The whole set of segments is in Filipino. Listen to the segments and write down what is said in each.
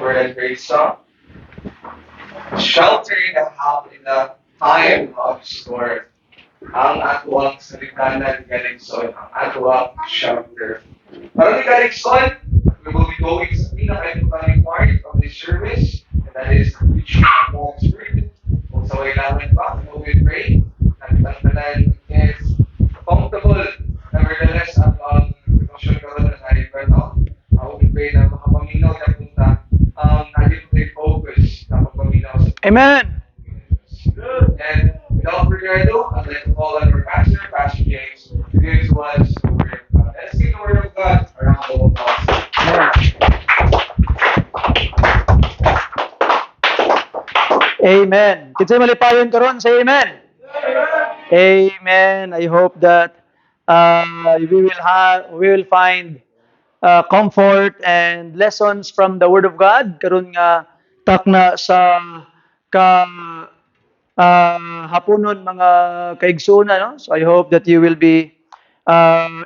for that great song. Shelter in the time of storm. Ang atuang salitanan galing son, ang atuang shelter. Parang galing son, we will be going sa pinaka-importanting part of this service, and that is the preaching of Holy Spirit. Kung sa kailangan pa, we will pray. Nagtanggalan is comfortable. Nevertheless, ang devotion ko na naiba, no? I will pray na makapaminaw na punta natin may focus na mapaminaw sa Amen. and without further ado, I'd like to call on our pastor, Pastor James, to give to us the word of God. Let's give the word of God around the whole house. Amen. Kinsay malipayon karon sa amen. Amen. I hope that we will find comfort and lessons from the Word of God karon nga takna sa ka haponon mga kaigsuuna, no? So I hope that you will be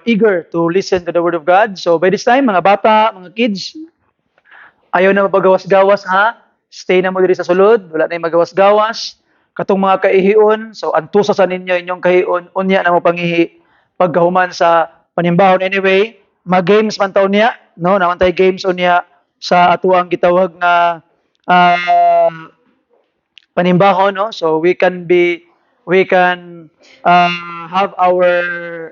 eager to listen to the Word of God. So by this time, mga bata, mga kids, ayaw na mapagawas-gawas ha. Stay na mo diri sa sulod, wala na yung magawas-gawas. Katong mga kaihion, so antusa sa ninyo inyong kahion, unya na mo pangihi pagkahuman sa panimbahon. Anyway, mag-games man taon niya, no? Naman tayo games unya sa atuang gitawag nga panimbahon, no? So we can have our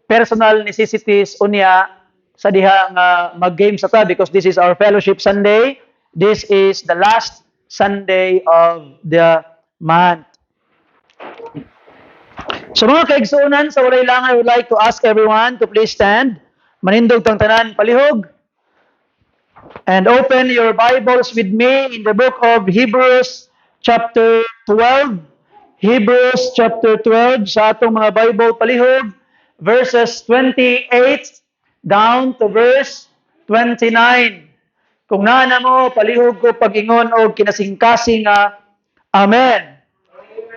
personal necessities unya sa diha nga mag-game sa ta because this is our fellowship Sunday. This is the last Sunday of the month. So mga kaigsuonan, sa walay lang, I would like to ask everyone to please stand. Manindog tang tanan palihog. And open your Bibles with me in the book of Hebrews chapter 12. Hebrews chapter 12 sa atong mga Bible palihog, verses 28 down to verse 29. Kung nana mo, palihog ko pag-ingon o kinasingkasing nga, Amen.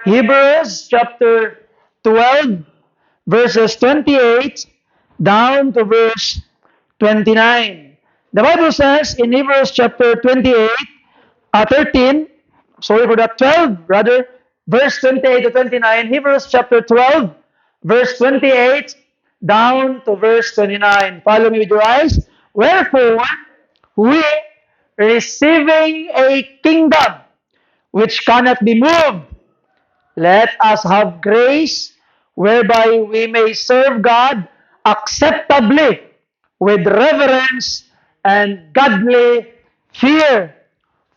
Hebrews chapter 12, verses 28 down to verse 29. The Bible says in Hebrews chapter 13, sorry for that, 12 rather, verse 28 to 29, Hebrews chapter 12, verse 28 down to verse 29. Follow me with your eyes. Wherefore, we, receiving a kingdom which cannot be moved, let us have grace whereby we may serve God acceptably with reverence and godly fear.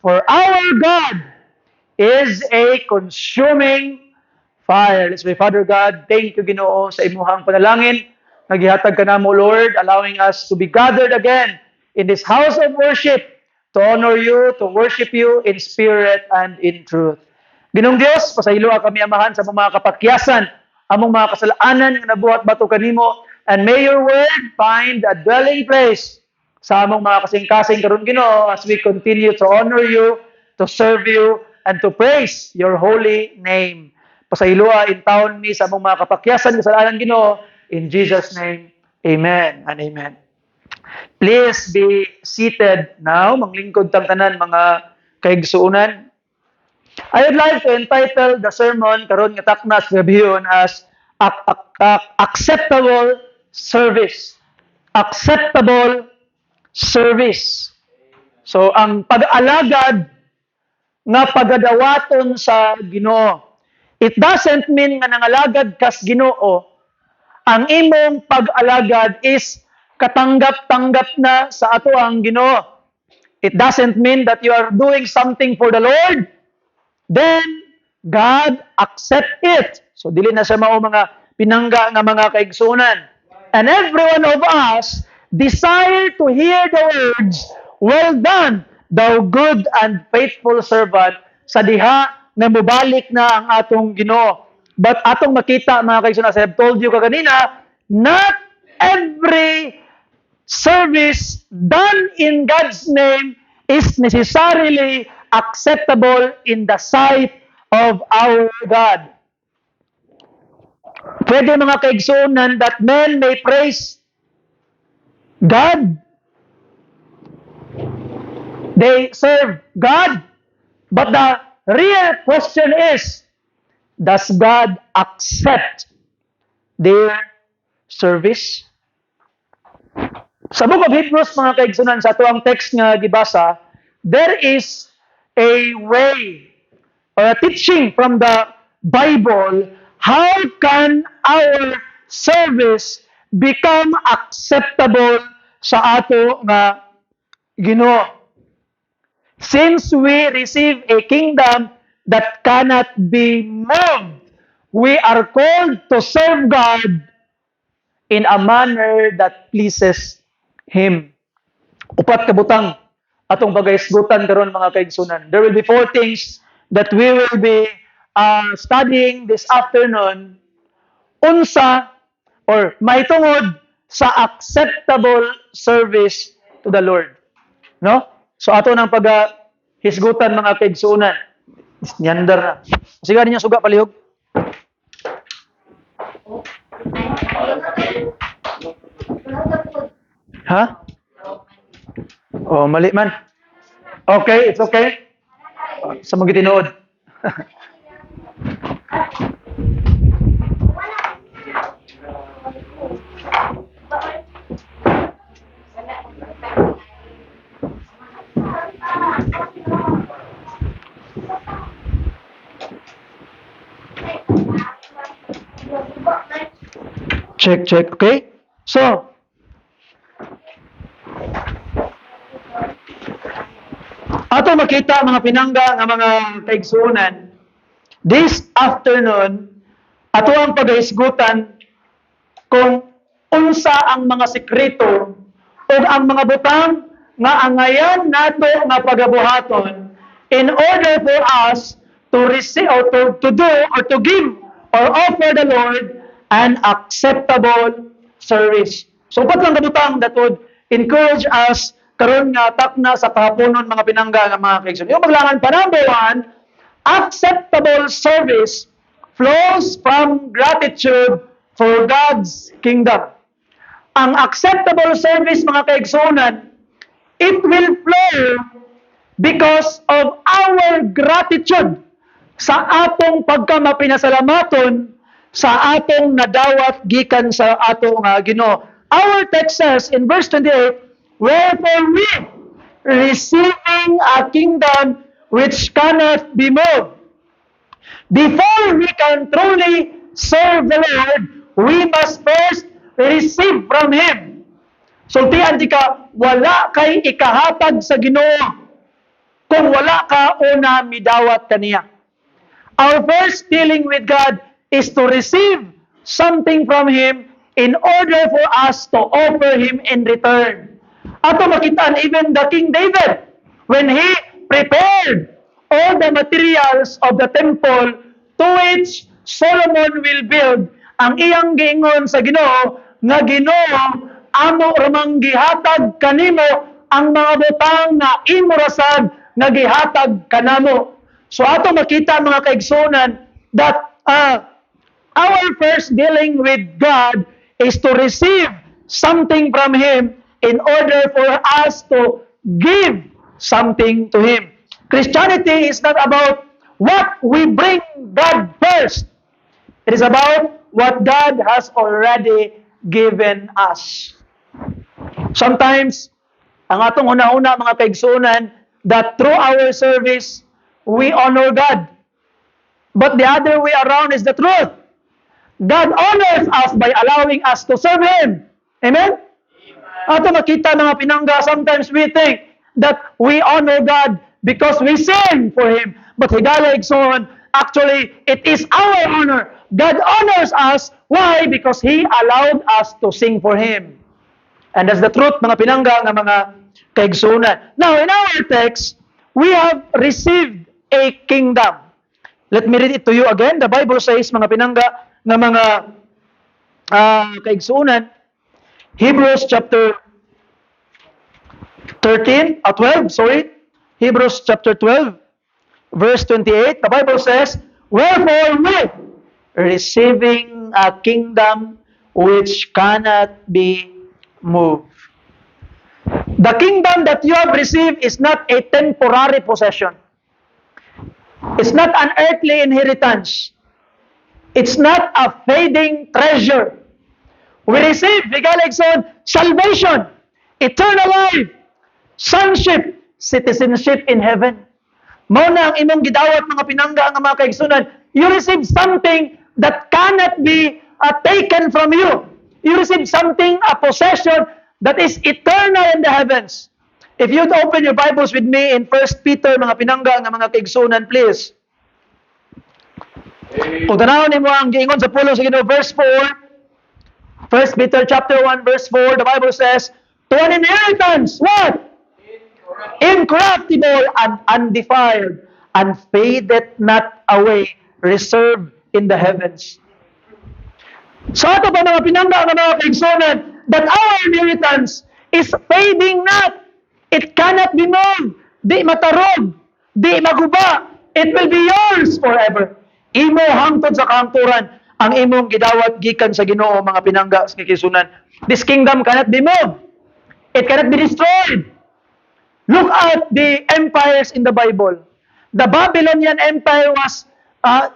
For our God is a consuming fire. Let's pray. Father God, thank you, Ginoo, sa imuhang panalangin. Naghihatag ka na mo, Lord, allowing us to be gathered again in this house of worship to honor you, to worship you in spirit and in truth. Ginong Diyos, pasaylo kami amahan sa mga kapakyasan, among mga kasalanan nga nabuhat bato kanimo, and may your word find a dwelling place sa among mga kasing-kasing karon Ginoo as we continue to honor you, to serve you, and to praise your holy name. Pasayloa in taon mi sa among mga kapakyasan kasalanan Ginoo, in Jesus name. Amen and amen. Please be seated now. Manglingkod tang tanan mga kaigsuonan. I would like to entitle the sermon karon nga taknas gabiyon as acceptable service. Acceptable service. So ang pag-alagad nga pagadawaton sa Ginoo. It doesn't mean nga nangalagad kas Ginoo. Ang imong pag-alagad is katanggap-tanggap na sa ato ang Ginoo. It doesn't mean that you are doing something for the Lord, then God accept it. So dili na sa mao mga pinangga nga mga kaigsunan. And every one of us desire to hear the words, well done, thou good and faithful servant, sa diha nga mubalik na ang atong Ginoo. But atong makita mga kaigsunan, as I have told you kaganina, not every service done in God's name is necessarily acceptable in the sight of our God. Pwede mga kaigsunan that men may praise God They serve God, but the real question is, does God accept their service? Sa Book of Hebrews, mga kaigsunan, sa ito ang text nga gibasa, there is a way or a teaching from the Bible how can our service become acceptable sa ato nga Ginoo. Since we receive a kingdom that cannot be moved, we are called to serve God in a manner that pleases Him. Upat kabutang atong pagaisgutan karon mga kaigsunan. There will be four things that we will be studying this afternoon. Unsa or mahitungod sa acceptable service to the Lord. No? So ato nang hisgutan mga kaigsunan. Nyandar na. Sige ninyo suga palihog. Ha? Oh, mali man. Okay, it's okay. Sa mga tinuod. Check, okay? So, ato makita mga pinangga nga mga kaigsunan, this afternoon, ato ang paghisgutan kung unsa ang mga sekreto o ang mga butang nga angayan nato nga pagabuhaton in order for us to receive or to do or to give or offer the Lord an acceptable service. So, upat lang kabutang that would encourage us karon nga takna sa kahaponon mga pinangga nga mga kaigsunan. Yung maglangan pa, number one, acceptable service flows from gratitude for God's kingdom. Ang acceptable service mga kaigsunan, it will flow because of our gratitude sa atong pagkamapinasalamaton sa atong nadawat gikan sa atong Ginoo. Our text says in verse 28, wherefore we, receiving a kingdom which cannot be moved. Before we can truly serve the Lord, we must first receive from Him. Sultian di ka, wala kay ikahatag sa Ginoo kung wala ka una midawat kaniya. Our first dealing with God is to receive something from Him in order for us to offer Him in return. Ato makitaan even the King David, when he prepared all the materials of the temple to which Solomon will build, ang iyang giingon sa Ginoo nga Ginoo, amo ramang gihatag kanimo ang mga butang na imo rasad nga gihatag kanamo. So ato makita mga kaigsunan that our first dealing with God is to receive something from Him in order for us to give something to Him. Christianity is not about what we bring God first. It is about what God has already given us. Sometimes, ang atong una-una mga kaigsunan, that through our service, we honor God. But the other way around is the truth. God honors us by allowing us to serve Him. Amen? Ato makita mga pinangga, sometimes we think that we honor God because we sing for Him. But higala igsoon, actually, it is our honor. God honors us. Why? Because He allowed us to sing for Him. And that's the truth, mga pinangga, ng mga kaigsunan. Now, in our text, we have received a kingdom. Let me read it to you again. The Bible says, mga pinangga, ng mga kaigsunan, Hebrews chapter 12, Hebrews chapter 12, verse 28, the Bible says, wherefore we, receiving a kingdom which cannot be moved. The kingdom that you have received is not a temporary possession. It's not an earthly inheritance. It's not a fading treasure. We receive, Vigalegson, salvation, eternal life, sonship, citizenship in heaven. Mao na ang imong gidawat mga pinangga nga mga kaigsunan. You receive something that cannot be taken from you. You receive something, a possession that is eternal in the heavens. If you'd open your Bibles with me in 1 Peter, mga pinangga nga mga kaigsunan, please. Kung tanawon nimo ang giingon sa pulong sa Ginoo, verse 4, 1 Peter chapter 1, verse 4, the Bible says, to an inheritance, what? Incorruptible and undefiled, and fadeth not away, reserved in the heavens. So ato pa mga pinangga nga mga kaigsunan, that our inheritance is fading not. It cannot be moved. Di matarog. Di maguba. It will be yours forever. Imo hangtod sa kahangturan ang imong gidawat gikan sa Ginoo mga pinangga sa kaigsunan. This kingdom cannot be moved. It cannot be destroyed. Look at the empires in the Bible. The Babylonian Empire was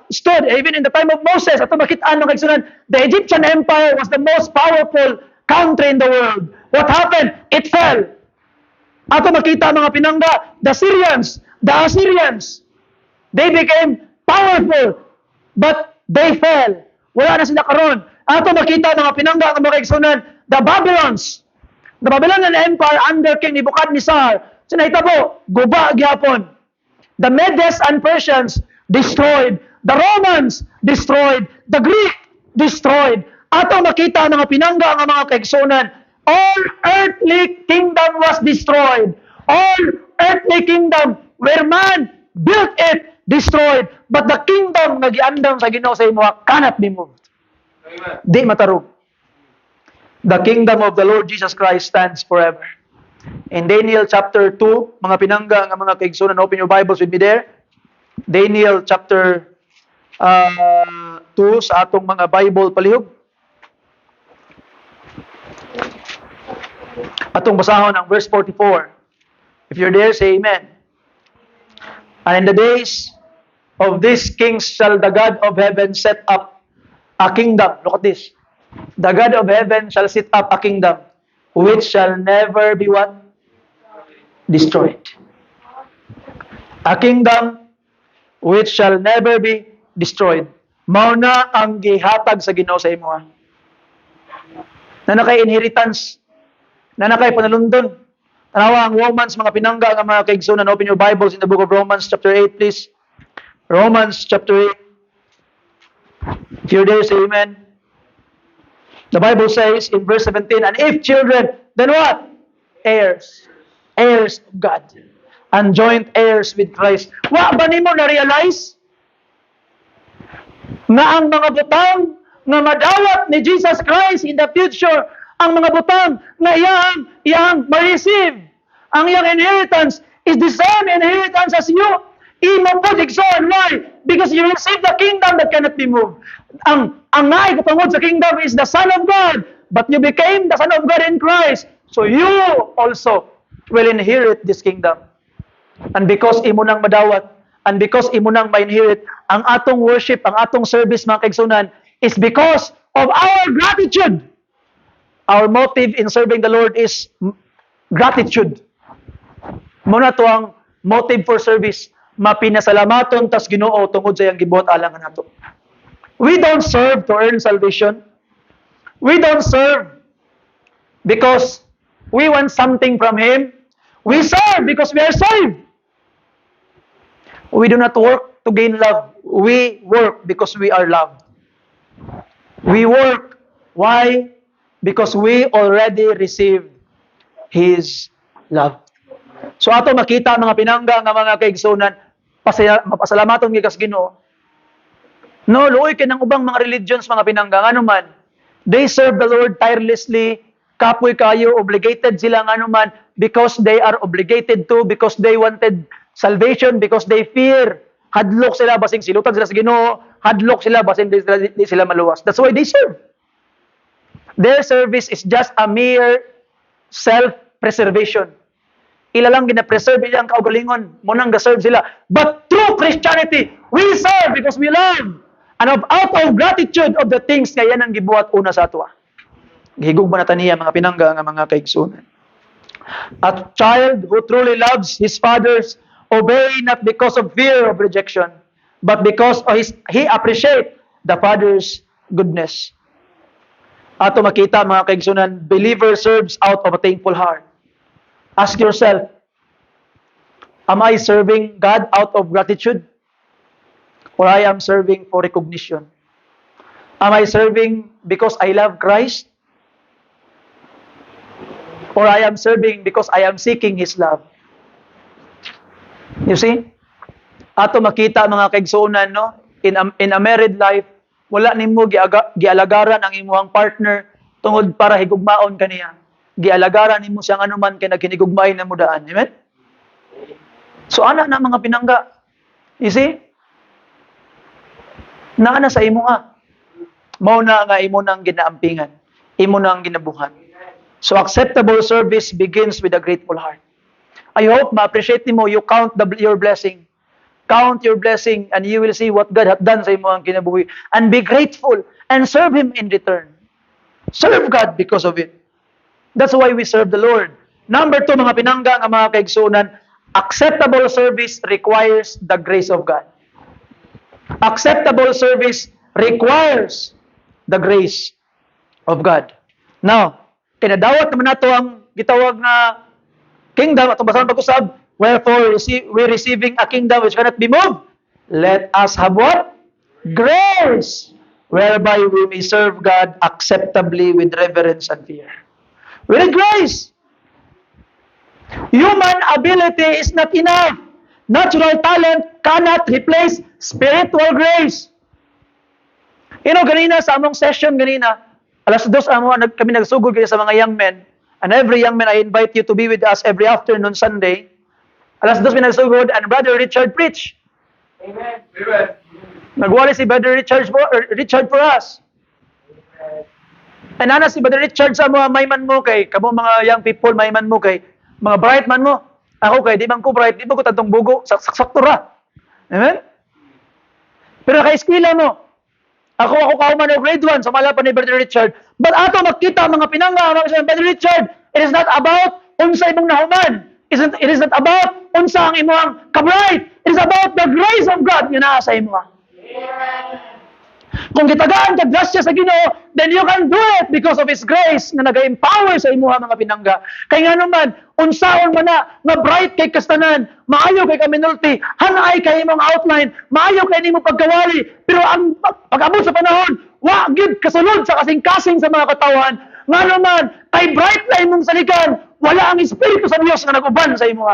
stood even in the time of Moses. Ato makitaan ng kaigsunan, the Egyptian Empire was the most powerful country in the world. What happened? It fell. Ato makita mga pinangga, the Syrians, the Assyrians, they became powerful, but they fell. Wala na sila karon. Ato makita mga pinangga nga mga kaigsunan, the Babylons, the Babylonian Empire under King Nebuchadnezzar, sinahitabo, guba gyapon. The Medes and Persians destroyed. The Romans destroyed. The Greek destroyed. Ato makita mga pinangga nga mga kaigsunan, all earthly kingdom was destroyed. All earthly kingdom where man built it, destroyed. But the kingdom nga giandam sa Ginoo sa imo cannot be moved. Amen. Di matarog. The kingdom of the Lord Jesus Christ stands forever. In Daniel chapter 2, mga pinangga nga mga kaigsunan, open your Bibles with me there. Daniel chapter 2 sa atong mga Bible palihog. Atong basahon ang verse 44. If you're there, say amen. And in the days of these kings shall the God of heaven set up a kingdom. Look at this. The God of heaven shall set up a kingdom which shall never be what? Destroyed. A kingdom which shall never be destroyed. Mao na ang gihatag sa Ginoo sa imo. Na nakay inheritance, na nakay panalundon. Tanawa ang Romans, mga pinangga nga mga kaigsunan. Open your Bibles in the book of Romans chapter 8, please. Romans chapter 8. If you're there, say amen. The Bible says in verse 17, and if children, then what? Heirs. Heirs of God. And joint heirs with Christ. Wa ba nimo na-realize na ang mga butang nga madawat ni Jesus Christ in the future, ang mga butang na iyang ma-receive, ang iyang inheritance is the same inheritance as you. Imo po digsoon. Why? Because you receive the kingdom that cannot be moved. Ang naay katungod sa kingdom is the Son of God, but you became the Son of God in Christ. So you also will inherit this kingdom. And because imo nang madawat, and because imo nang ma-inherit, ang atong worship, ang atong service mga kaigsunan is because of our gratitude. Our motive in serving the Lord is gratitude. Muna to ang motive for service. Mapinasalamaton tas Ginoo tungod sa iyang gibuhat alang nato. We don't serve to earn salvation. We don't serve because we want something from Him. We serve because we are saved. We do not work to gain love. We work because we are loved. We work. Why? Because we already received His love. So ato makita mga pinangga nga mga kaigsunan, mapasalamaton gikas Ginoo. No, luoy kay nang ubang mga religions mga pinangga ngano man. They serve the Lord tirelessly, kapoy kayo, obligated sila ngano man because they are obligated to, because they wanted salvation, because they fear. Hadlok sila basing silutan sila sa Ginoo, hadlok sila basing di sila maluwas. That's why they serve. Their service is just a mere self-preservation. Ila lang gina-preserve ilang kaugalingon, munang ga-serve sila. But through Christianity, we serve because we love. And out of gratitude of the things kaya nang gibuhat una sa ato. Gihigugma na taniya mga pinangga nga mga kaigsunan. A child who truly loves his fathers obey not because of fear of rejection, but because he appreciate the father's goodness. Ato makita mga kaigsunan, believer serves out of a thankful heart. Ask yourself, am I serving God out of gratitude? Or I am serving for recognition? Am I serving because I love Christ? Or I am serving because I am seeking His love? You see? Ato makita mga kaigsunan, no? In a married life, wala nimo gialagaran ang imuhang partner tungod para higugmaon kaniya. Gialagaran nimo siyang anuman kay naghinigugmay na mudaan. Amen? So ana na mga pinangga. You see? Naana sa imo nga. Mao na nga imo nang ginaampingan. Imo nang ginabuhan. So acceptable service begins with a grateful heart. I hope ma-appreciate nimo, you count your blessing. Count your blessing and you will see what God hath done sa imo ang kinabuhi. And be grateful and serve Him in return. Serve God because of it. That's why we serve the Lord. Number 2, mga pinangga nga mga kaigsunan, acceptable service requires the grace of God. Acceptable service requires the grace of God. Now, kinadawat naman nato ang gitawag na kingdom, at basahan pag-usab, wherefore we receiving a kingdom which cannot be moved, let us have what? Grace, whereby we may serve God acceptably with reverence and fear. With grace. Human ability is not enough. Natural talent cannot replace spiritual grace. You know, ganina sa among session ganina, alas 2 kami nagsugod sa mga young men. And every young man, I invite you to be with us every afternoon Sunday. Alas 2 kami nagsugod and Brother Richard preach. Amen. Amen. Nagwali si Brother Richard for us. And ana si Brother Richard sa mga mayman mo kay, kamo mga young people, mayman mo kay, mga bright man mo. Ako kay, di man ko bright, di ba ko tantong bugo, sakto ra. Amen? Pero kay eskwela mo, ako kauman ng grade 1, sumala pa ni Brother Richard. But ato makita mga pinangga, mga Brother Richard, it is not about unsa imong nahuman. It is not about unsa ang imong kabright. It is about the grace of God nga naa sa imo. Kung gitagaan ka grasya sa Ginoo, then you can do it because of His grace na naga-empower sa imo mga pinangga. Kay nga naman, unsaon man na, nga bright kay kastanan, maayo kay kaminulti, hanay kay imong outline, maayo kay nimo pagkawali, pero ang pag-abot sa panahon, wa gyud kasulod sa kasing-kasing sa mga katawan, nga naman, kay bright na imong salikan, wala ang Espiritu sa Dios nga nag-uban sa imo.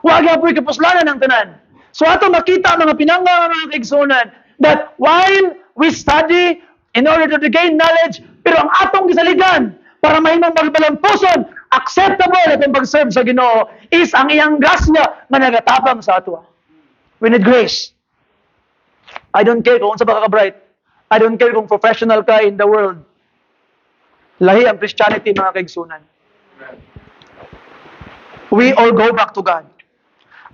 Wa gyapon kapuslanan ang tanan. So ato makita mga pinangga mga kaigsunan, that while we study in order to gain knowledge, pero ang atong gisaligan para mahimong magbalampuson, acceptable at ang pag-serve sa Ginoo is ang iyang grasya nga nagatapang sa ato. We need grace. I don't care kung unsa ba ka bright. I don't care kung professional ka in the world. Lahi ang Christianity mga kaigsunan. We all go back to God.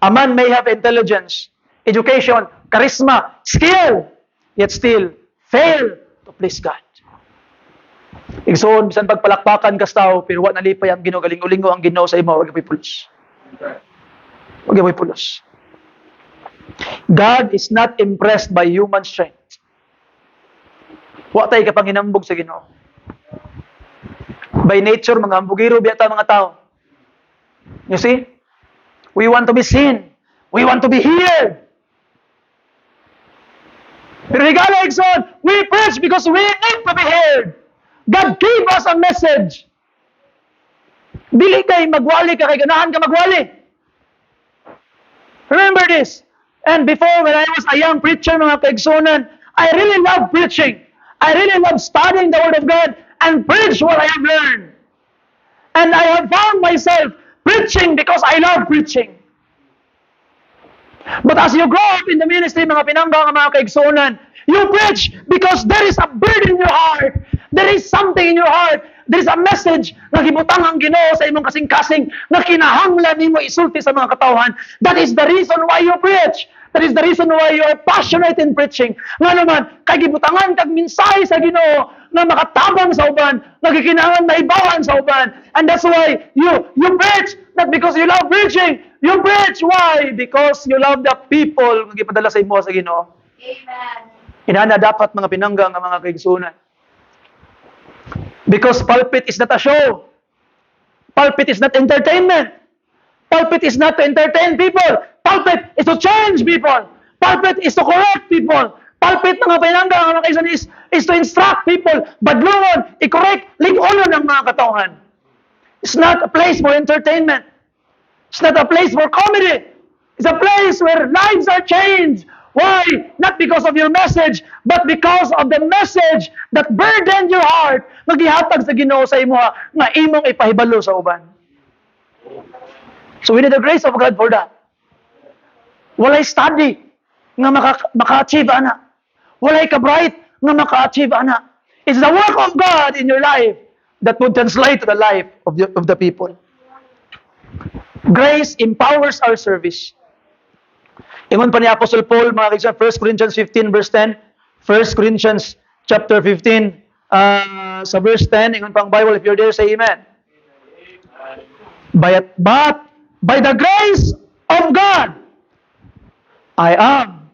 A man may have intelligence, education, charisma, skill, yet still fail to please God. Igsoon, bisan pagpalakpakan ka tao, pero wa nalipay ang Ginoo, galingo-lingo ang Ginoo sa imo, wag gyud pulos. Wag gyud pulos. God is not impressed by human strength. Wa tay ka panginambog sa Ginoo. By nature, mga hambugiro biyata mga tao. You see? We want to be seen. We want to be heard. Pero higala igsoon, we preach because we need to be heard. God gave us a message. Dili kay magwali ka, kay ganahan ka magwali. Remember this. And before, when I was a young preacher, mga kaigsunan, I really love preaching. I really love studying the Word of God and preach what I have learned. And I have found myself preaching because I love preaching. But as you grow up in the ministry, mga pinangga, mga kaigsunan, you preach because there is a burden in your heart. There is something in your heart there is a message nga gibutang ang Ginoo sa imong kasing-kasing nga kinahanglan nimo isulti sa mga katawhan. That is the reason why you preach. That is the reason why you are passionate in preaching. Nga naman, kay gibutangan kag mensahe sa Ginoo na makatabang sa uban, nagikinahanglan maibawan sa uban. And that's why you preach, not because you love preaching. You preach, why? Because you love the people nga gipadala sa imo sa Ginoo. Amen. Inana dapat mga pinanggang nga mga kaigsunan. Because pulpit is not a show. Pulpit is not entertainment. Pulpit is not to entertain people. Pulpit is to change people. Pulpit is to correct people. Pulpit mga pinanggang mga kaigsunan is to instruct people. Badlungon, i-correct, lingonon ang mga katawhan. It's not a place for entertainment. It's not a place for comedy. It's a place where lives are changed. Why? Not because of your message, but because of the message that burdened your heart, magihatag sa Ginoo sa imo nga imong ipahibalo sa uban. So we need the grace of God for that. Walay study nga maka-achieve ana. Walay ka-bright nga maka-achieve ana. It's the work of God in your life that would translate to the life of the people. Grace empowers our service. Ingon pa ni Apostle Paul, mga kaibigan, 1 Corinthians 15 verse 10, 1 Corinthians chapter 15, sa verse 10, ingon pa ang Bible, if you're there, say amen. But by the grace of God, I am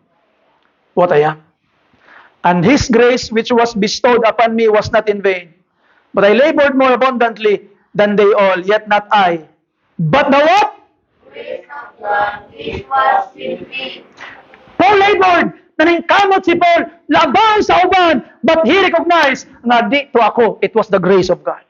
what I am. And His grace which was bestowed upon me was not in vain. But I labored more abundantly than they all, yet not I. But the what? Grace of God, which was with me. Paul labored, naningkamot si Paul, laban sa uban, but he recognized nga di to ako, it was the grace of God.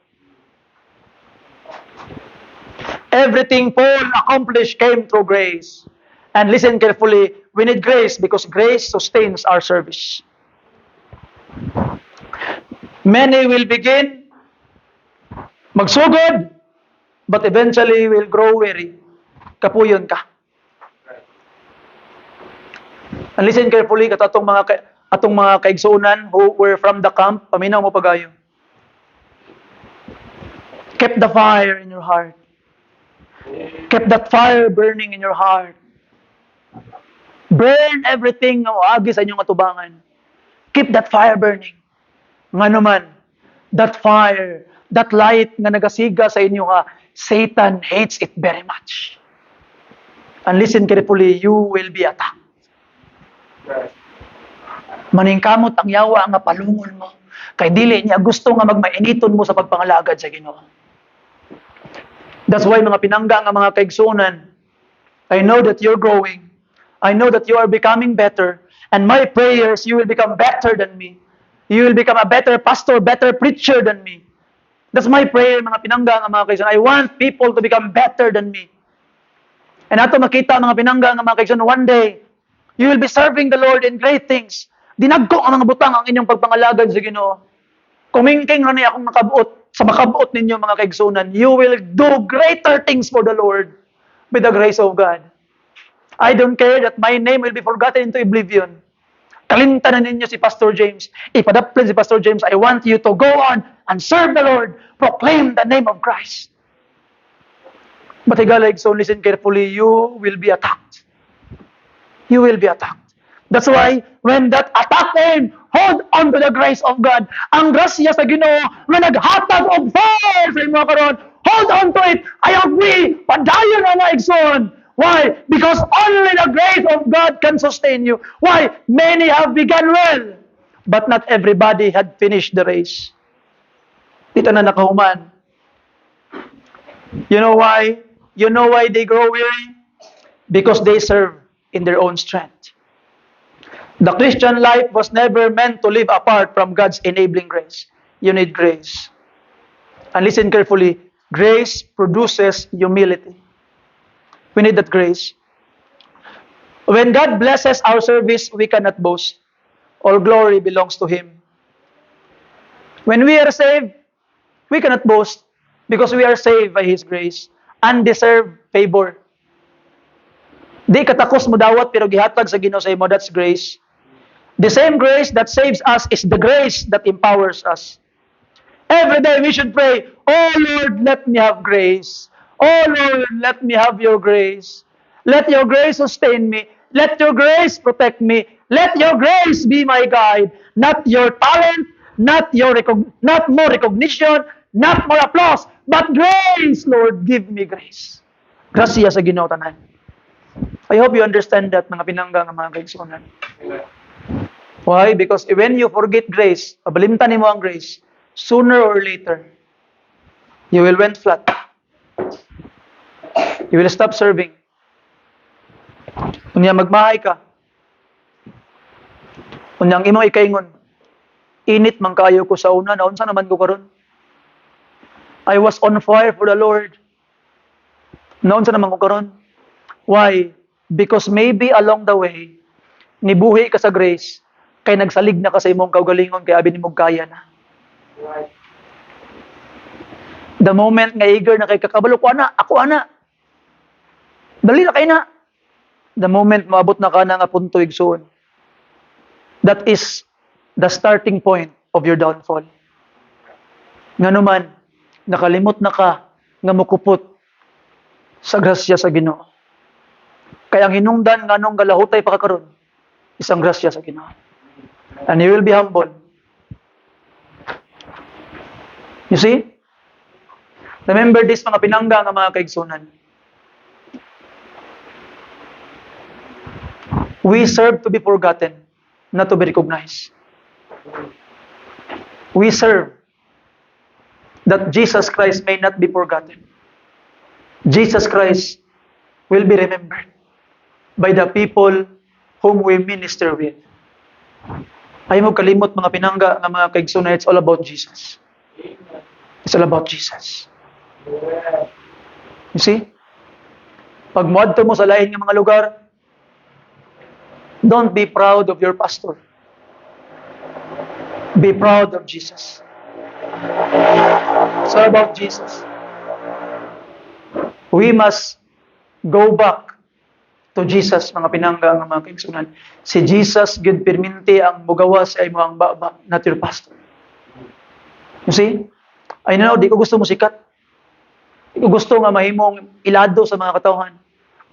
Everything Paul accomplished came through grace. And listen carefully, we need grace because grace sustains our service. Many will begin magsugod, but eventually will grow weary. Kapuyon ka. And listen carefully, atong mga kaigsuunan who were from the camp, paminaw mo pagayo. Keep the fire in your heart. Keep that fire burning in your heart. Burn everything nga agi sa inyong atubangan. Keep that fire burning. Nga naman, that fire, that light nga nagasiga sa inyo ha, Satan hates it very much. And listen carefully, you will be attacked. Maningkamot ang yawa nga palungon mo. Kay dili niya gusto nga magmainiton mo sa pagpangalagad sa Ginoo. That's why mga pinangga nga mga kaigsunan, I know that you're growing. I know that you are becoming better. And my prayers, you will become better than me. You will become a better pastor, better preacher than me. That's my prayer, mga pinangga nga mga kaigsunan. I want people to become better than me. And ato makita mga pinangga nga mga kaigsunan, one day, you will be serving the Lord in great things. Dinagko ang mga butang ang inyong pagpangalagad sa Ginoo. Kumingking ra niya akong nakabuot sa makabuot ninyo mga kaigsunan. You will do greater things for the Lord with the grace of God. I don't care that my name will be forgotten into oblivion. Kalimtanan ninyo si Pastor James. Ipadaplin si Pastor James. I want you to go on and serve the Lord. Proclaim the name of Christ. But higalig, so listen carefully, you will be attacked. You will be attacked. That's why, when that attack came, hold on to the grace of God. Ang grasya sa Ginoo nga naghatag og fire sa imo karon. Hold on to it. I agree. Padayon na igsoon. Why? Because only the grace of God can sustain you. Why? Many have begun well, but not everybody had finished the race. Dito na nakahuman. You know why? You know why they grow weary? Because they serve in their own strength. The Christian life was never meant to live apart from God's enabling grace. You need grace. And listen carefully, grace produces humility. We need that grace. When God blesses our service, we cannot boast. All glory belongs to Him. When we are saved, we cannot boast because we are saved by His grace. Undeserved favor. Di katakos mo dawat pero gihatag sa Ginoo sa imo, that's grace. The same grace that saves us is the grace that empowers us. Every day we should pray, "Oh Lord, let me have grace. Oh Lord, let me have your grace. Let your grace sustain me. Let your grace protect me. Let your grace be my guide. Not your talent, not more recognition, not more applause, but grace, Lord, give me grace." Gracia sa Ginoo tanan. I hope you understand that, mga pinangga nga mga kaigsunan. Why? Because when you forget grace, pabalimtan mo ang grace, sooner or later, you will went flat. You will stop serving. Unya magmahay ka. Unyang imong ikaingon, init man kayo ko sa una, naunsa naman ko karon. I was on fire for the Lord. Naunsa naman ko karon. Why? Because maybe along the way, nibuhi ka sa grace, kay nagsalig na ka sa imong kaugalingon, kay abi nimong kaya na. The moment nga eager na kay kakabalo ko ana, ako ana. Dali na kay na. The moment maabot na ka na nga punto igsoon. That is the starting point of your downfall. Nga naman, nakalimot na ka nga mukupot sa grasya sa Ginoo. Kaya ang hinungdan nga nung galahutay pa ka karon, isang grasya sa Ginoo. And you will be humble. You see? Remember this, mga pinangga nga mga kaigsunan. We serve to be forgotten, not to be recognized. We serve that Jesus Christ may not be forgotten. Jesus Christ will be remembered by the people whom we minister with. Ay mo kalimot, mga pinangga nga mga kaigsunan, it's all about Jesus. It's all about Jesus. You see? Pag muadto mo sa lain ng mga lugar, don't be proud of your pastor. Be proud of Jesus. It's all about Jesus. We must go back to Jesus, mga pinangga ng mga kaigsunan. Si Jesus, good perminti ang mugawas ay mga baba, not your pastor. You see? I know, di ko gusto mo sikat. Di ko gusto nga mahimong ilado sa mga katawhan.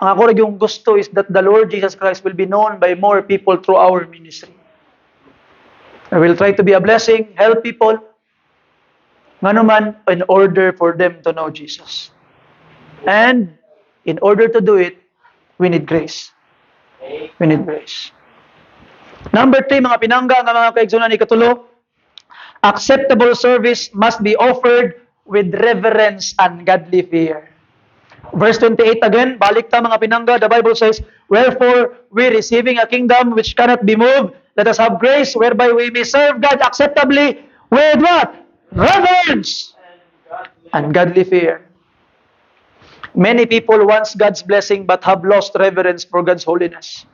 Ang ako rin yung gusto is that the Lord Jesus Christ will be known by more people through our ministry. I will try to be a blessing, help people, nga naman, in order for them to know Jesus. And in order to do it, we need grace. We need grace. Number 3, mga pinangga nga mga kaigsunan, ikatulo, acceptable service must be offered with reverence and godly fear. Verse 28 again, balik ta mga pinangga, the Bible says, "Wherefore, we receiving a kingdom which cannot be moved, let us have grace whereby we may serve God acceptably with what? Reverence and godly fear." Many people wants God's blessing but have lost reverence for God's holiness.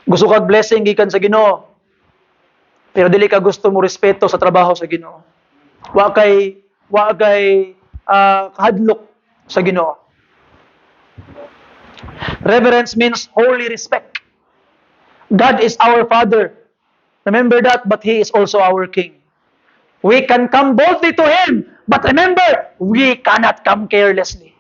Gusto kag blessing gikan sa Ginoo, pero dili ka gusto mo respeto sa trabaho sa Ginoo. Wa kay kahadlok sa Ginoo. Reverence means holy respect. God is our Father. Remember that, but He is also our King. We can come boldly to Him, but remember, we cannot come carelessly.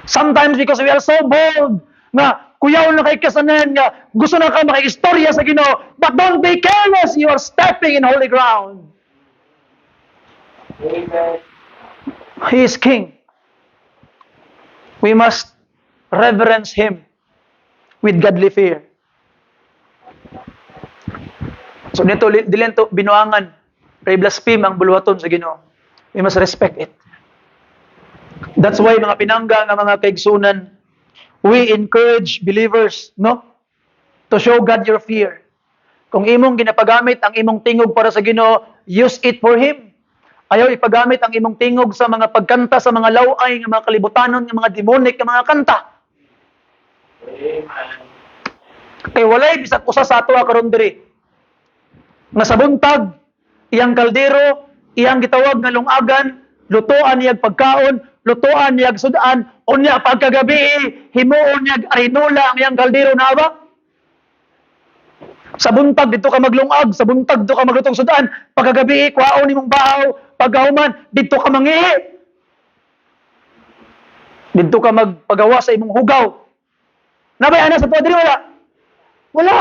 Sometimes because we are so bold, nga kuyaw na kay kasanan, nga gusto na ka makikistorya sa Ginoo, but don't be careless, you are stepping in holy ground. He is King. We must reverence Him with godly fear. So dito, dili to binuangan, blaspheme ang buluhaton sa Ginoo. We must respect it. That's why mga pinangga nga mga kaigsunan, we encourage believers, no? To show God your fear. Kung imong ginapagamit ang imong tingog para sa Ginoo, use it for Him. Ayaw ipagamit ang imong tingog sa mga pagkanta sa mga laway, nga mga kalibutanon, nga mga demonic, nga mga kanta. Amen. Kay walay bisag usa sa ato karon diri. Nga sa buntag, iyang kaldero, iyang gitawag nga lungagan, lutoan niyag pagkaon, lutoan niyag sudan, unya pagkagabi, himuon niyag arinola ang iyang kaldero na ba? Sa buntag dito ka maglungag, sa buntag dito ka maglutong sudan, pagkagabi kwaon nimong bahaw, pagkahuman dito ka mangihi. Dito ka magpagawa sa imong hugaw. Nabay ana sa tuwa diri wala? Wala.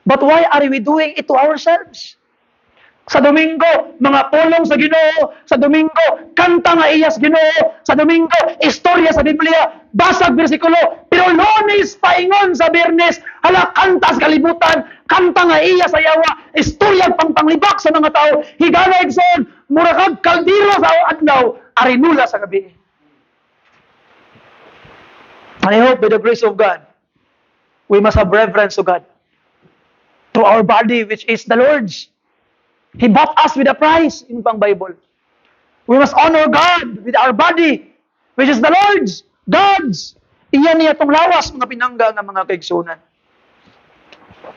But why are we doing it to ourselves? Sa Domingo, mga pulong sa Ginoo. Sa Domingo, kanta nga iyas Ginoo. Sa Domingo, istorya sa Biblia. Basag bersikulo. Pero Lunes, paingon sa Biyernes. Hala, kanta sa kalibutan. Kanta nga iyas sa yawa. Istorya pangpanglibak sa mga tao. Higala igsoon. Murakag kaldiro sa adlaw. Arinula sa gabi. And I hope by the grace of God, we must have reverence to God. To our body, which is the Lord's. He bought us with a price in pang Bible. We must honor God with our body, which is the Lord's, God's. Iyan niya itong lawas, mga pinangga ng mga kaigsunan.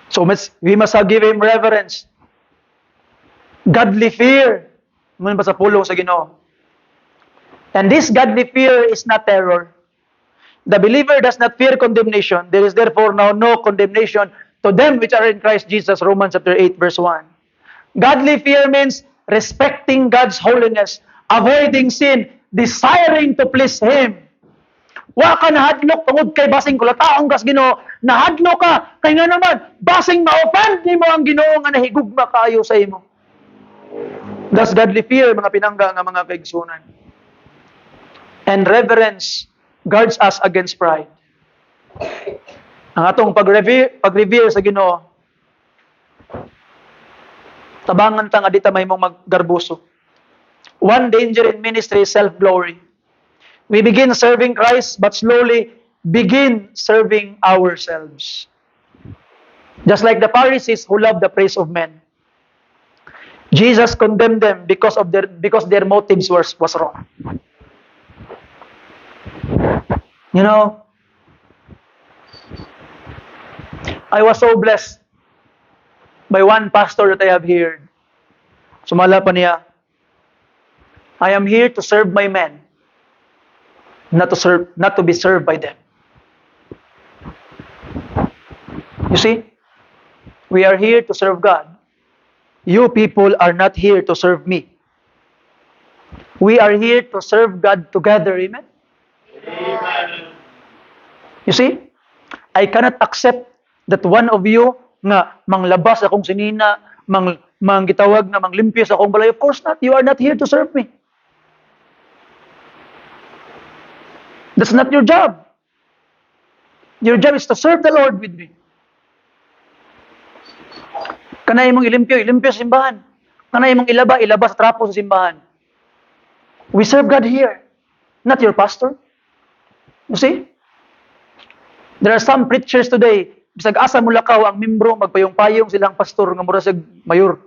So we must give Him reverence. Godly fear. Mun pa sa pulong sa Ginoo. And this godly fear is not terror. The believer does not fear condemnation. There is therefore now no condemnation to them which are in Christ Jesus. Romans chapter 8 verse 1. Godly fear means respecting God's holiness, avoiding sin, desiring to please Him. Wa ka nahadlok tungod kay basing kulataong kas Ginoo, nahadlok ka kay nga naman basing ma-offend nimo ang Ginoo nga nahigugma kaayo sa imo. That's godly fear, mga pinangga nga mga kaigsunan. And reverence guards us against pride. Ang atong pag-revere sa Ginoo, tabangan ta nga di ta may mong maggarbuso. One danger in ministry is self-glory. We begin serving Christ, but slowly begin serving ourselves. Just like the Pharisees who love the praise of men. Jesus condemned them because their motives was wrong. You know, I was so blessed by one pastor that I have heard. Sumala pa niya, I am here to serve my men, not to be served by them. You see, we are here to serve God. You people are not here to serve me. We are here to serve God together. Amen? Amen. You see, I cannot accept that one of you nga manglabas akong sinina, manggitawag na manglimpyo sa akong balay. Of course not. You are not here to serve me. That's not your job. Your job is to serve the Lord with me. Kanay mong ilimpyo sa simbahan. Kanay mong ilaba sa trapo sa simbahan. We serve God here, not your pastor. You see? There are some preachers today, bisag asa mulakaw ang membro, magpayong-payong silang pastor nga mura sa mayor.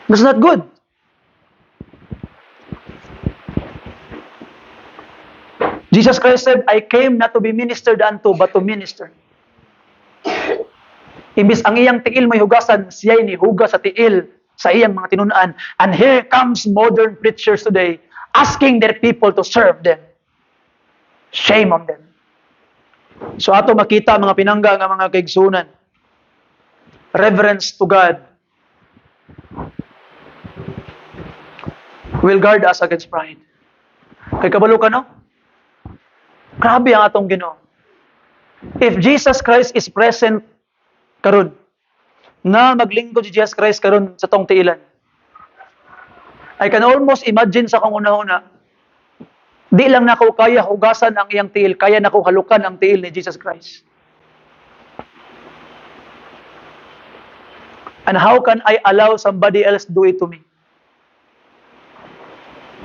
That's not good. Jesus Christ said, I came not to be ministered unto, but to minister. Imbis ang iyang tiil may hugasan, siya'y ni hugas sa tiil sa iyang mga tinunaan. And here comes modern preachers today, asking their people to serve them. Shame on them. So ato makita mga pinangga nga mga kaigsunan. Reverence to God will guard us against pride. Kay kabalo ka, no? Grabe ang atong Ginoo. If Jesus Christ is present karon, nga maglingkod si Jesus Christ karon sa tong tiilan, I can almost imagine sa kong una-una, di lang nako kaya hugasan ang iyang tiil, kaya nako halukan ang tiil ni Jesus Christ. And how can I allow somebody else do it to me?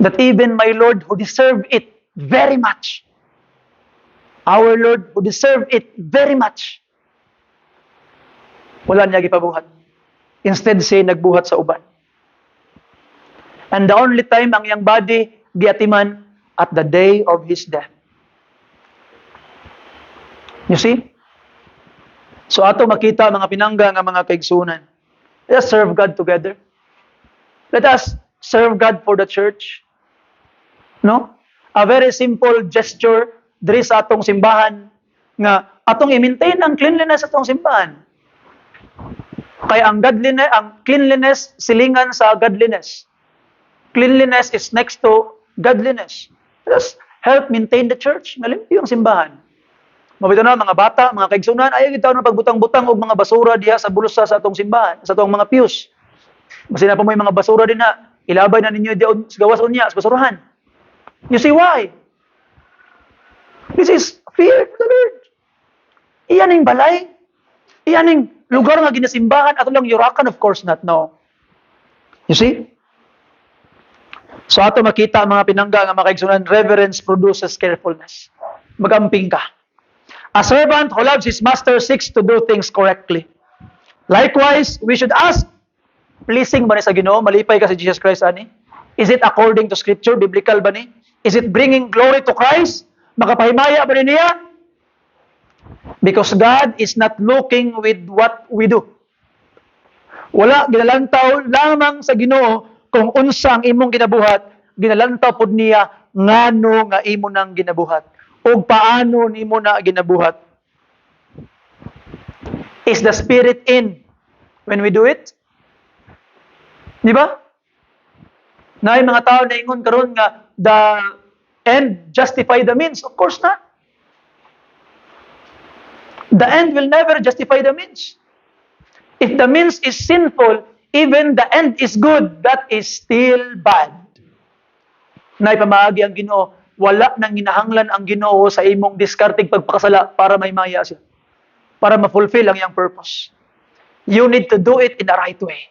That even my Lord who deserved it very much, our Lord who deserved it very much, wala niya gipabuhat. Instead, siya nagbuhat sa uban. And the only time ang iyang body giatiman at the day of His death. You see? So ato makita mga pinangga nga mga kaigsunan. Let us serve God together. Let us serve God for the church. No? A very simple gesture diri sa atong simbahan nga atong i-maintain ang cleanliness atong simbahan. Kaya ang cleanliness silingan sa godliness. Cleanliness is next to godliness. Just help maintain the church. Malimpyo ang simbahan. Mabito na mga bata, mga kaigsunan, ayaw gitaw na pagbutang-butang og mga basura diha sa bulsa sa atong simbahan, sa atong mga pews. Basta na pa mo yung mga basura din na ilabay na ninyo diyon sa gawas unya sa basurahan. You see why? This is fear of the Lord. Iyan ang balay. Iyan ang lugar nga ginasimbahan. Ato lang yurakan, of course not. No. You see? So ato makita mga pinangga nga makaigsunan, reverence produces carefulness. Magamping ka. A servant who loves his master seeks to do things correctly. Likewise, we should ask, pleasing ba ni sa Ginoo? Malipay ka sa Jesus Christ, ani? Is it according to Scripture? Biblical ba ni? Is it bringing glory to Christ? Makapahimaya ba ni niya? Because God is not looking with what we do. Wala, ginalantaw lamang sa Ginoo kung unsa ang imong ginabuhat, ginalantaw pod niya ngano nga imo nang ginabuhat o paano nimo na ginabuhat. Is the Spirit in when we do it? Di ba? Naay mga tao na ingon karon nga the end justify the means. Of course not. The end will never justify the means. If the means is sinful, even the end is good, that is still bad. Naay pamaagi ang Ginoo, wala nang ginahanglan ang Ginoo sa imong diskartig pagpakasala para may maya siya. Para ma-fulfill ang iyang purpose. You need to do it in the right way.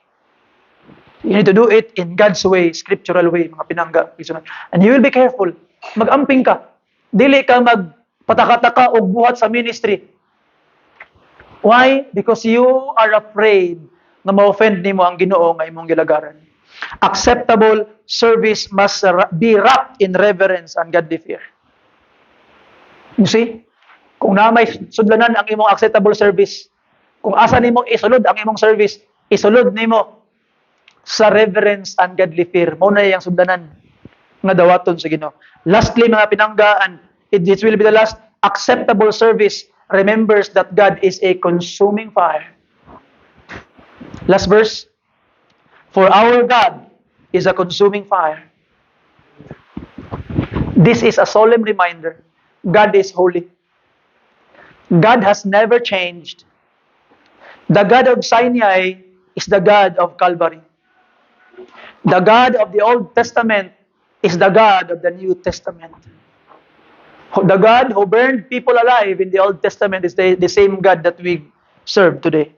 You need to do it in God's way, scriptural way, mga pinangga. And you will be careful. Mag-amping ka. Dili ka magpataka-taka o buhat sa ministry. Why? Because you are afraid na ma-offend nimo ang Ginoo nga imong gilagaran. Acceptable service must be wrapped in reverence and godly fear. You see? Kung na may sudlanan ang imong acceptable service, kung asa nimo isulod ang imong service, isulod nimo sa reverence and godly fear. Mao na yang sudlanan nga dawaton sa Ginoo. Lastly, mga pinanggaan, it will be the last acceptable service remembers that God is a consuming fire. Last verse. For our God is a consuming fire. This is a solemn reminder. God is holy. God has never changed. The God of Sinai is the God of Calvary. The God of the Old Testament is the God of the New Testament. The God who burned people alive in the Old Testament is the same God that we serve today.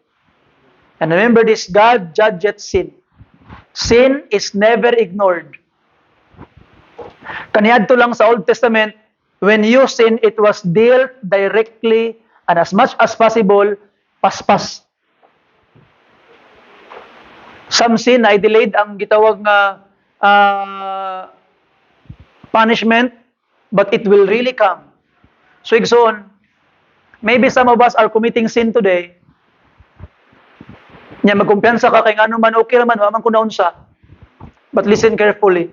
And remember this, God judgeth sin. Sin is never ignored. Kaniadto lang sa Old Testament, when you sin, it was dealt directly and as much as possible, paspas. Some sin ay delayed ang gitawag nga punishment, but it will really come. So igsoon, maybe some of us are committing sin today. Nya magkumpiyansa ka kay ngano man okay naman, wa man kun naunsa. But listen carefully.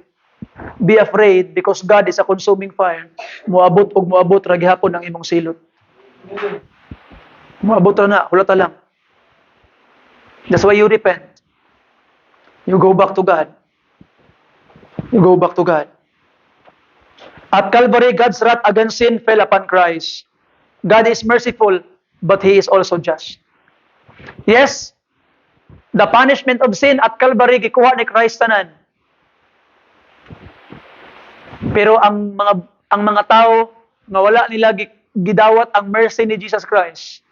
Be afraid because God is a consuming fire. Moabot ug moabot ra gihapon ang imong silot. Moabot ra na, hulata lang. That's why you repent. You go back to God. You go back to God. At Calvary, God's wrath against sin fell upon Christ. God is merciful, but He is also just. Yes, the punishment of sin at Calvary gikuha ni Christ tanan. Pero ang mga tao nga wala nila gidawat ang mercy ni Jesus Christ.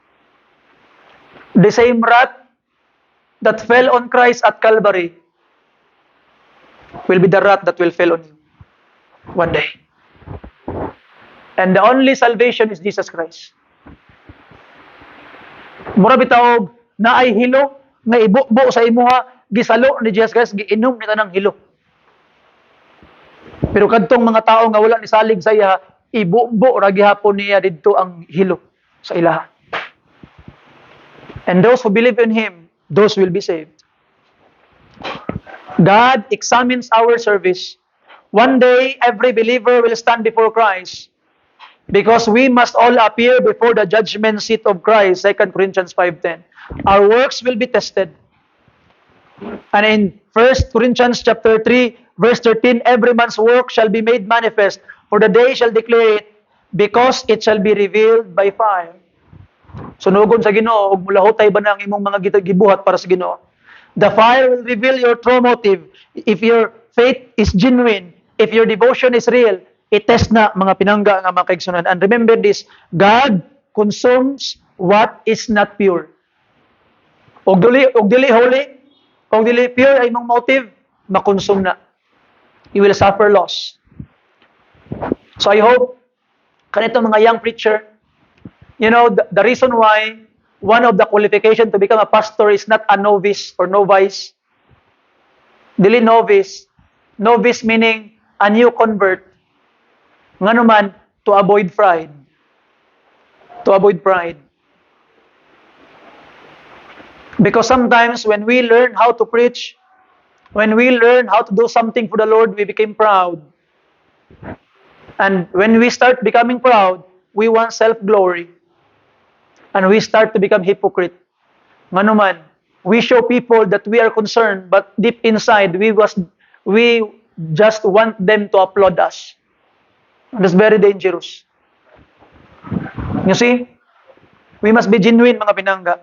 The same wrath that fell on Christ at Calvary will be the wrath that will fall on you one day. And the only salvation is Jesus Christ. Mura bitaw na ay hilo nga ibukbo sa imuha gisalo ni Jesus Christ giinom ni tanang hilo. Pero kadtong mga tao nga wala ni salig sa iya ibukbo ra gihapon niya didto ang hilo sa ilaha. And those who believe in Him, those will be saved. God examines our service. One day, every believer will stand before Christ. Because we must all appear before the judgment seat of Christ, 2 Corinthians 5:10. Our works will be tested. And in 1 Corinthians chapter 3, verse 13, every man's work shall be made manifest, for the day shall declare it, because it shall be revealed by fire. Sunugon sa Ginoo, ug mulahutay ba na ang imong mga gibuhat para sa Ginoo? The fire will reveal your true motive. If your faith is genuine, if your devotion is real, i-test na mga pinangga nga mga kaigsunan. And remember this, God consumes what is not pure. Og dili holy, og dili pure ay imong motive, makonsume na. You will suffer loss. So I hope kanito mga young preacher, you know, the reason why one of the qualifications to become a pastor is not a novice or novice. Dili novice. Novice meaning a new convert. Nga naman, to avoid pride. To avoid pride. Because sometimes when we learn how to preach, when we learn how to do something for the Lord, we became proud. And when we start becoming proud, we want self-glory. And we start to become hypocrite. Nga naman, we show people that we are concerned, but deep inside, we just want them to applaud us. And that's very dangerous. You see? We must be genuine, mga pinangga.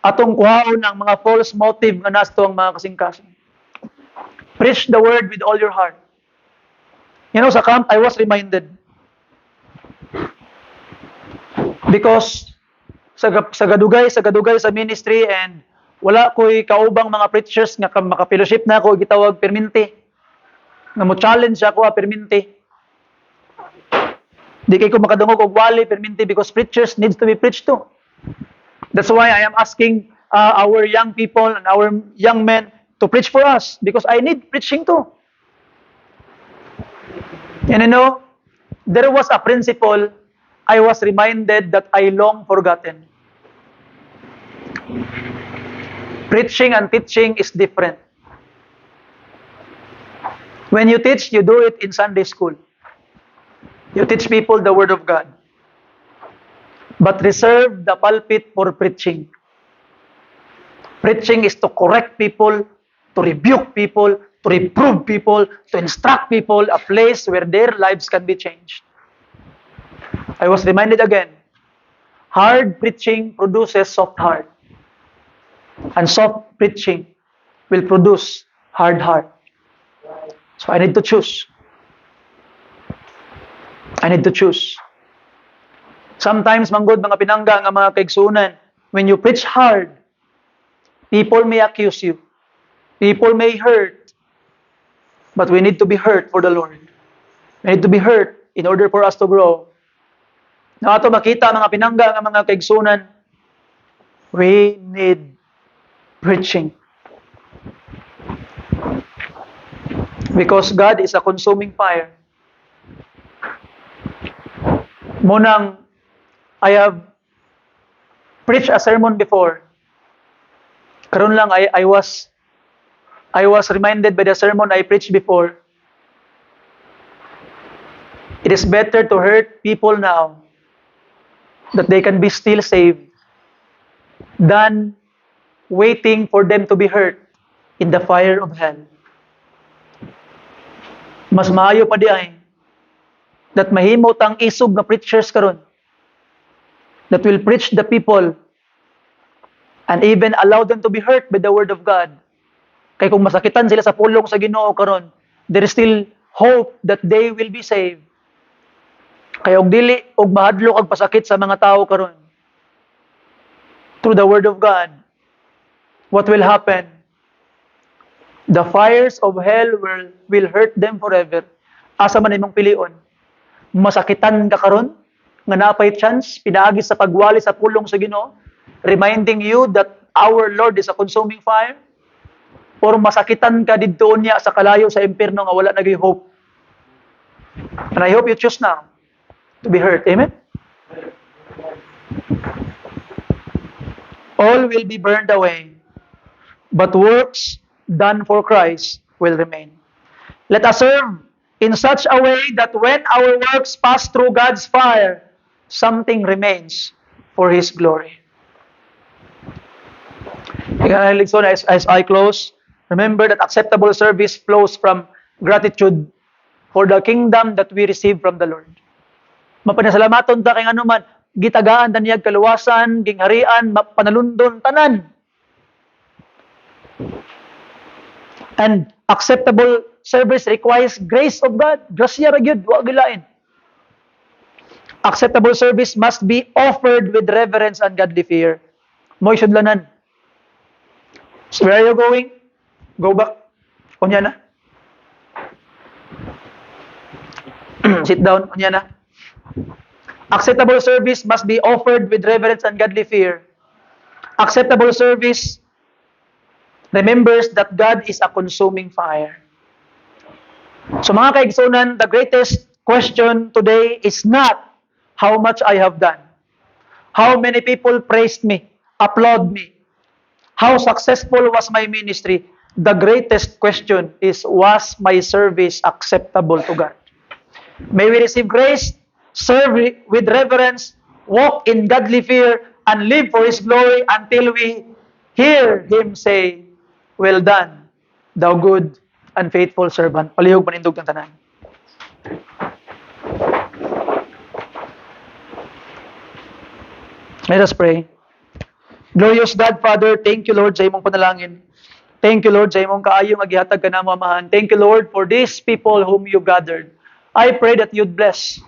Atong kuhaon ang mga false motive nga nasto ang mga kasing-kasing. Preach the word with all your heart. You know, sa camp, I was reminded. Because sa gadugay sa ministry, and wala ko'y kaubang mga preachers nga maka-fellowship na ako, gitawag perminti. Nga mo challenge ako perminti. Di kay ko makadungog og wali perminti, because preachers needs to be preached to. That's why I am asking our young people and our young men to preach for us, because I need preaching too. And you know, there was a principle I was reminded that I long forgotten. Preaching and teaching is different. When you teach, you do it in Sunday school. You teach people the Word of God. But reserve the pulpit for preaching. Preaching is to correct people, to rebuke people, to reprove people, to instruct people, a place where their lives can be changed. I was reminded again, hard preaching produces soft heart. And soft preaching will produce hard heart. So I need to choose. I need to choose. Sometimes, manggod mga pinangga nga mga kaigsunan, when you preach hard, people may accuse you. People may hurt. But we need to be hurt for the Lord. We need to be hurt in order for us to grow. Na ato makita mga pinangga nga mga kaigsunan, we need preaching. Because God is a consuming fire. Munang, I have preached a sermon before. Karon lang I was reminded by the sermon I preached before. It is better to hurt people now that they can be still saved than waiting for them to be hurt in the fire of hell. Mas maayo pa di ay that mahimo tang isog na preachers karon that will preach the people and even allow them to be hurt by the word of God. Kay kung masakitan sila sa pulong sa Ginoo karon, there is still hope that they will be saved. Kaya og dili og mahadlok og pasakit sa mga tao karon. Through the word of God, what will happen? The fires of hell will hurt them forever. Asa man imong pilion? Masakitan ka karon nga napay chance pinaagi sa pagwali sa pulong sa Ginoo, reminding you that our Lord is a consuming fire, or masakitan ka didto niya sa kalayo sa impierno nga wala nagay hope. And I hope you choose now to be hurt. Amen? All will be burned away, but works done for Christ will remain. Let us serve in such a way that when our works pass through God's fire, something remains for His glory. So as I close, remember that acceptable service flows from gratitude for the kingdom that we receive from the Lord. Mapanasalamaton ta kay anuman, gitagaan ta niyag kaluwasan, gingharian, panalundon tanan. And acceptable service requires grace of God. Grasya ra gyud, wa gilain. Acceptable service must be offered with reverence and godly fear. Mo'y sudlanan. So where are you going? Go back. Kunya na. Sit down. Kunya na. Acceptable service must be offered with reverence and godly fear. Acceptable service remembers that God is a consuming fire. So mga kaigsunan, the greatest question today is not how much I have done. How many people praised me, applaud me. How successful was my ministry? The greatest question is, was my service acceptable to God? May we receive grace, serve with reverence, walk in godly fear, and live for His glory until we hear Him say, "Well done, thou good and faithful servant." Palihog manindog ng tanan. Let us pray. Glorious God, Father, thank you, Lord, sa imong panalangin. Thank you, Lord, sa imong kaayo nga gihatag kanamo, Amahan. Thank you, Lord, for these people whom you gathered. I pray that you'd bless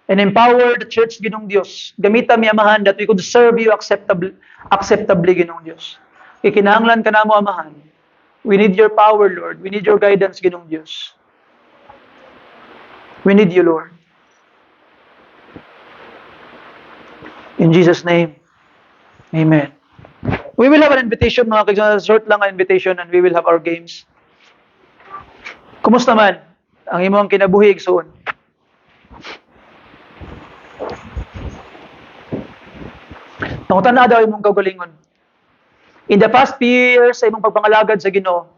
and empower the church, Ginong Dios. Gamita mi, Amahan, that we could serve you acceptably, Ginong Dios. Ikinahanglan kanamo, Amahan. We need your power, Lord. We need your guidance, Ginong Dios. We need you, Lord. In Jesus' name, amen. We will have an invitation, mga kaibigan. Short lang ang invitation and we will have our games. Kumusta man ang imong kinabuhi igsoon? Nangutan na daw imong kaugalingon. In the past few years sa imong pagpangalagad sa Ginoo,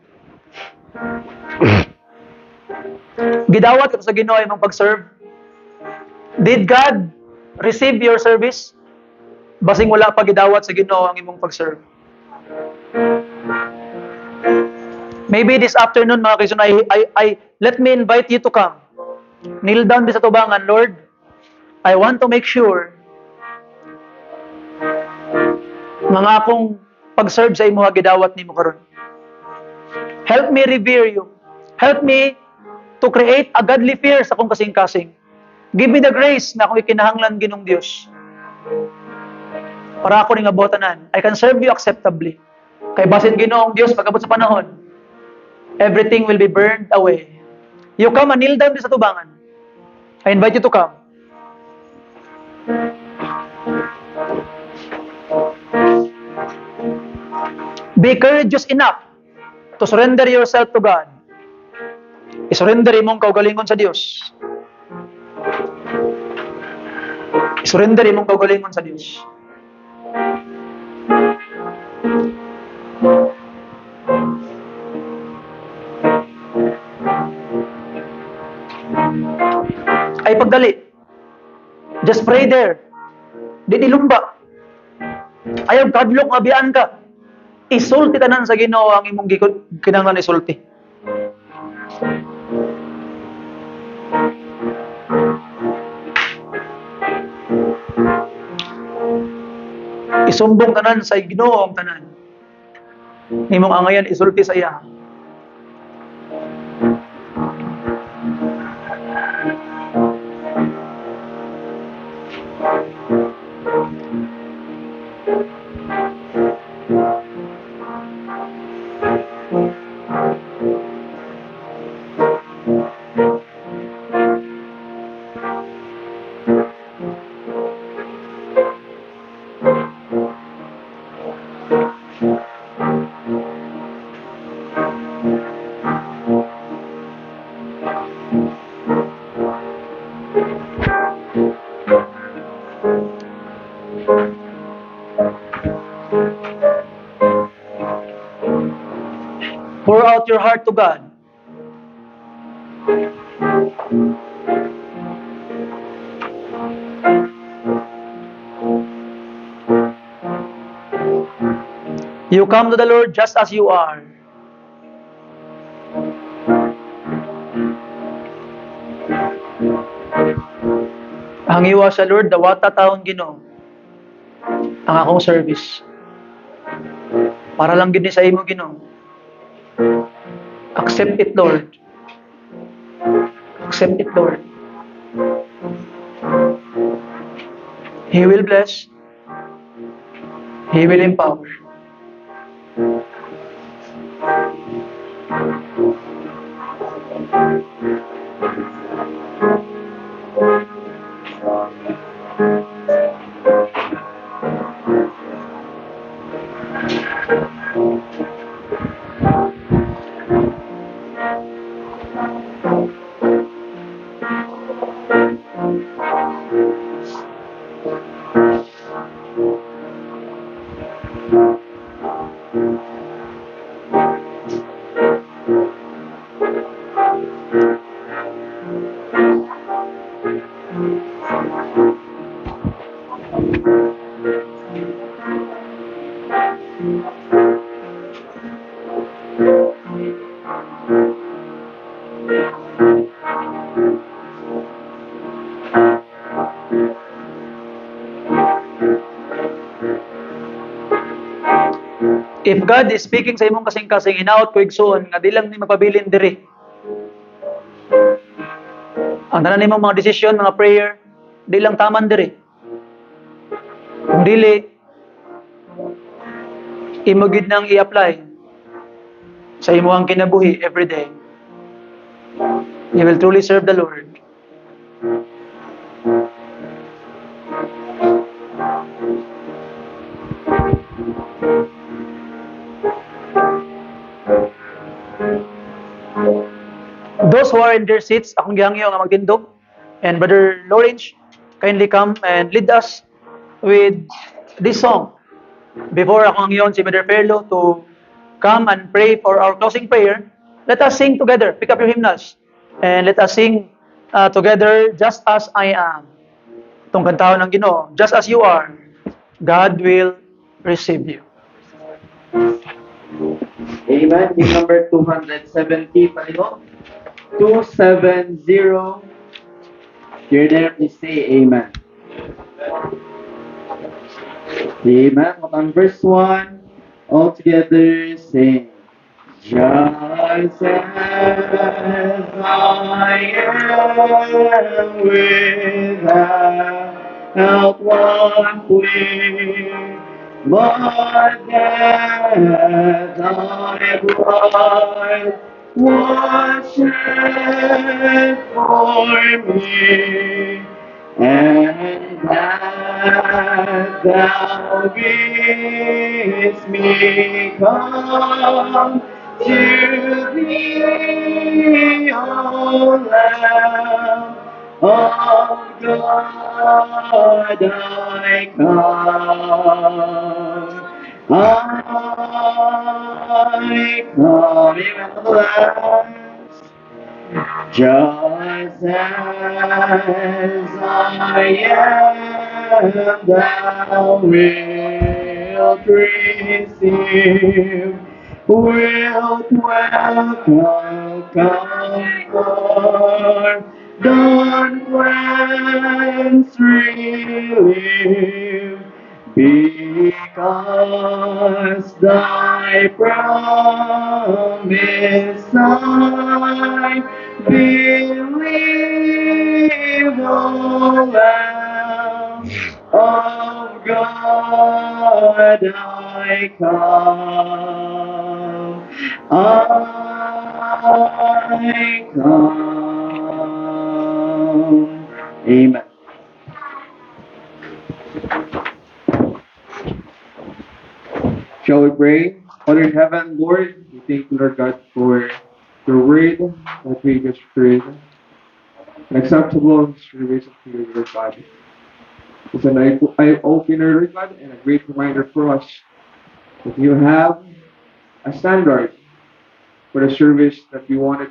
gidawat ka sa Ginoo imong pag-serve. Did God receive your service? Basing wala pa gidawat sa Ginoo ang imong pag-serve. Maybe this afternoon, mga kaisun, let me invite you to come. Kneel down din sa tubangan, Lord. I want to make sure mga akong pag-serve sa imo gidawat nimo karon. Help me revere you. Help me to create a godly fear sa akong kasing-kasing. Give me the grace na akong ikinahanglan Ginong Dios. Para ako ning abotanan, I can serve you acceptably. Kay basin Ginoong Dios pagabot sa panahon, everything will be burned away. You come and kneel down sa tubangan. I invite you to come. Be courageous enough to surrender yourself to God. I-surrender imong kaugalingon sa Dios. I-surrender imong kaugalingon sa Dios. Ay pagdali. Just pray there. Di ilumba. Ayaw kadlok nga biyaan ka. Isulti tanan sa Ginoo ang imong kinahanglan isulti. Isumbong tanan sa Ginoo ang tanan. Imong angayan isulti sa iya. Pour out your heart to God. You come to the Lord just as you are. Ang iwa sa Lord, dawata taon Ginoo. Ang akong service. Para lang gid ni sa imo Ginoo. Accept it, Lord. Accept it, Lord. He will bless. He will empower. If God is speaking sa imong kasing-kasing, hinaot ko igsoon nga di lang ni magpabilin diri. Ang tanan nimong mga desisyon, mga prayer, di lang taman diri. Kung dili, imo gid nang i-apply sa imong kinabuhi every day. You will truly serve the Lord. Those who are in their seats, akong gihangyo nga magtindog. And Brother Lawrence, kindly come and lead us with this song. Before akong hangyon si Brother Perlo to come and pray for our closing prayer, let us sing together. Pick up your hymnals. And let us sing together, Just As I Am. Itong kantahon ng Ginoo, just as you are, God will receive you. Amen. Hymn number 270, palihog. 270. You're there, please say amen. Amen. On verse 1, all together sing. Just as I am without one plea, but that thy blood was shed for me, and that thou bidst me come to thee, O Lamb of God, I come. I come, amen, to the last. Just as I am, thou wilt receive, wilt welcome, comfort, done friends relieve, because thy promise I believe, O Lamb of God, I come. I come. Amen. Shall we pray? Father in heaven, Lord, we thank you, Lord God, for your word that we just read. An acceptable service to you, Lord God. It's an eye-opener, Lord God, and a great reminder for us that you have a standard for the service that you wanted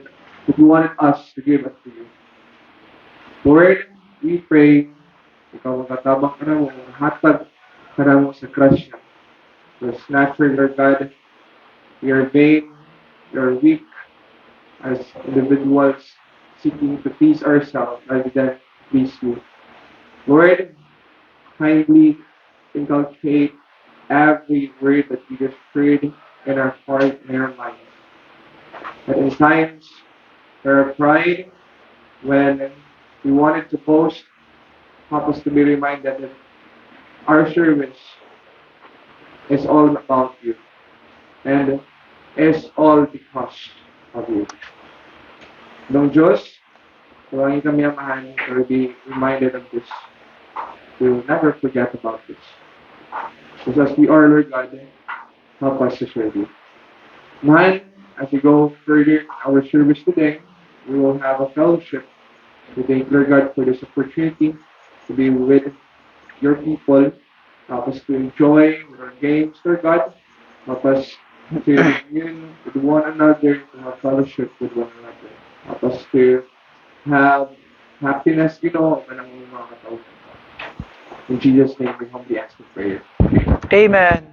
us to give unto you. Lord, we pray, ikaw ang katabang ka na mo, hatag ka na mo sa krasya. Because naturally, Lord God, we are vain, we are weak as individuals seeking to please ourselves rather than please you. Lord, kindly inculcate every word that we just heard in our heart and in our mind. That in times there are pride when we wanted to boast, help us to be reminded that our service is all about you and is all because of you. Lord Diyos, tulungan kami amahan to be reminded of this, to never forget about this. Because as we are, Lord God, help us to serve you. Mahan, as we go further in our service today, we will have a fellowship. We thank Lord God for this opportunity to be with your people. Help us to enjoy with our games, Lord God. Help us to commune with one another, to have fellowship with one another. Help us to have happiness, of ang mga katauhan. In Jesus' name, we humbly ask for prayer. Amen.